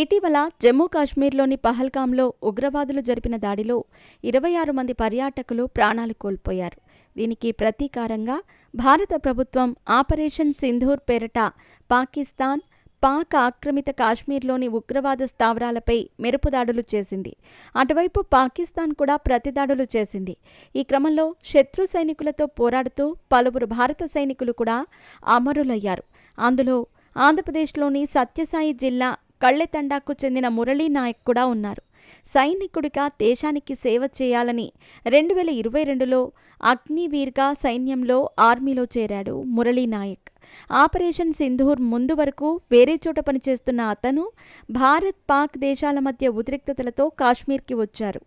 ఇటీవల జమ్మూ కాశ్మీర్లోని పహల్గాంలో ఉగ్రవాదులు జరిపిన దాడిలో 26 మంది పర్యాటకులు ప్రాణాలు కోల్పోయారు. దీనికి ప్రతీకారంగా భారత ప్రభుత్వం ఆపరేషన్ సింధూర్ పేరిట పాకిస్తాన్, పాక్ ఆక్రమిత కాశ్మీర్లోని ఉగ్రవాద స్థావరాలపై మెరుపుదాడులు చేసింది. అటువైపు పాకిస్తాన్ కూడా ప్రతిదాడులు చేసింది. ఈ క్రమంలో శత్రు సైనికులతో పోరాడుతూ పలువురు భారత సైనికులు కూడా అమరులయ్యారు. అందులో ఆంధ్రప్రదేశ్లోని సత్యసాయి జిల్లా కళ్ళెతండాకు చెందిన మురళీ నాయక్ కూడా ఉన్నారు. సైనికుడిగా దేశానికి సేవ చేయాలని 2022లో అగ్నివీర్గా సైన్యంలో ఆర్మీలో చేరాడు మురళీ నాయక్. ఆపరేషన్ సింధూర్ ముందు వరకు వేరే చోట పనిచేస్తున్న అతను భారత్, పాక్ దేశాల మధ్య ఉద్రిక్తతలతో కాశ్మీర్కి వచ్చారు.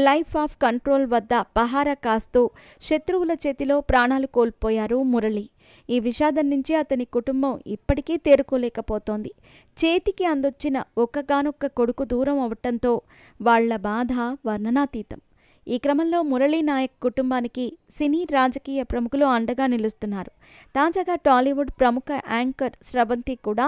లైఫ్ ఆఫ్ కంట్రోల్ వద్ద పహారా కాస్తూ శత్రువుల చేతిలో ప్రాణాలు కోల్పోయారు మురళి. ఈ విషాదం నుంచి అతని కుటుంబం ఇప్పటికీ తేరుకోలేకపోతోంది. చేతికి అందొచ్చిన ఒక్కగానొక్క కొడుకు దూరం అవటంతో వాళ్ల బాధ వర్ణనాతీతం. ఈ క్రమంలో మురళీ నాయక్ కుటుంబానికి సినీ, రాజకీయ ప్రముఖులు అండగా నిలుస్తున్నారు. తాజాగా టాలీవుడ్ ప్రముఖ యాంకర్ స్రవంతి కూడా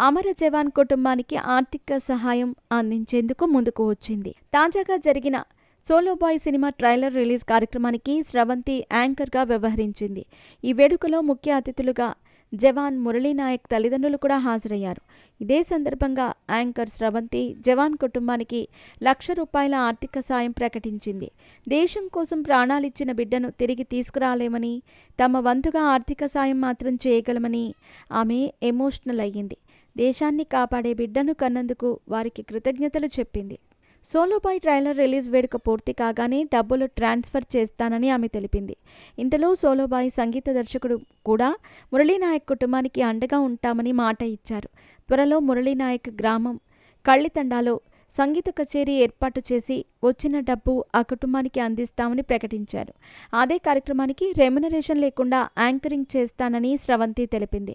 అమర జవాన్ కుటుంబానికి ఆర్థిక సహాయం అందించేందుకు ముందుకు వచ్చింది. తాజాగా జరిగిన solo boy cinema trailer release కార్యక్రమానికి స్రవంతి యాంకర్గా వ్యవహరించింది. ఈ వేడుకలో ముఖ్య అతిథులుగా జవాన్ మురళీ నాయక్ తల్లిదండ్రులు కూడా హాజరయ్యారు. ఇదే సందర్భంగా యాంకర్ స్రవంతి జవాన్ కుటుంబానికి ₹1,00,000 ఆర్థిక సాయం ప్రకటించింది. దేశం కోసం ప్రాణాలిచ్చిన బిడ్డను తిరిగి తీసుకురాలేమని, తమ వంతుగా ఆర్థిక సాయం మాత్రం చేయగలమని ఆమె ఎమోషనల్ అయ్యింది. దేశాన్ని కాపాడే బిడ్డను కన్నందుకు వారికి కృతజ్ఞతలు చెప్పింది. సోలో బాయ్ ట్రైలర్ రిలీజ్ వేడుక పూర్తి కాగానే డబ్బులు ట్రాన్స్ఫర్ చేస్తానని ఆమె తెలిపింది. ఇంతలో సోలో బాయ్ సంగీత దర్శకుడు కూడా మురళీ నాయక్ కుటుంబానికి అండగా ఉంటామని మాట ఇచ్చారు. త్వరలో మురళీ నాయక్ గ్రామం కళ్ళితండాలో సంగీత కచేరీ ఏర్పాటు చేసి వచ్చిన డబ్బు ఆ కుటుంబానికి అందిస్తామని ప్రకటించారు. అదే కార్యక్రమానికి రెమ్యునరేషన్ లేకుండా యాంకరింగ్ చేస్తానని స్రవంతి తెలిపింది.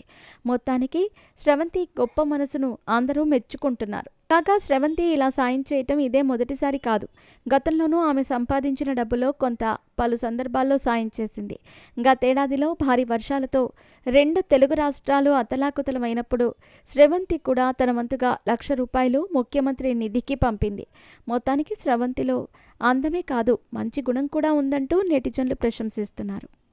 మొత్తానికి స్రవంతి గొప్ప మనసును అందరూ మెచ్చుకుంటున్నారు. కాగా స్రవంతి ఇలా సాయం చేయటం ఇదే మొదటిసారి కాదు. గతంలోనూ ఆమె సంపాదించిన డబ్బులో కొంత పలు సందర్భాల్లో సాయం చేసింది. గతేడాదిలో భారీ వర్షాలతో 2 తెలుగు రాష్ట్రాలు అతలాకుతలమైనప్పుడు స్రవంతి కూడా తన వంతుగా ₹1,00,000 ముఖ్యమంత్రి నిధికి పంపింది. మొత్తానికి స్రవంతిలో అందమే కాదు, మంచి గుణం కూడా ఉందంటూ నెటిజన్లు ప్రశంసిస్తున్నారు.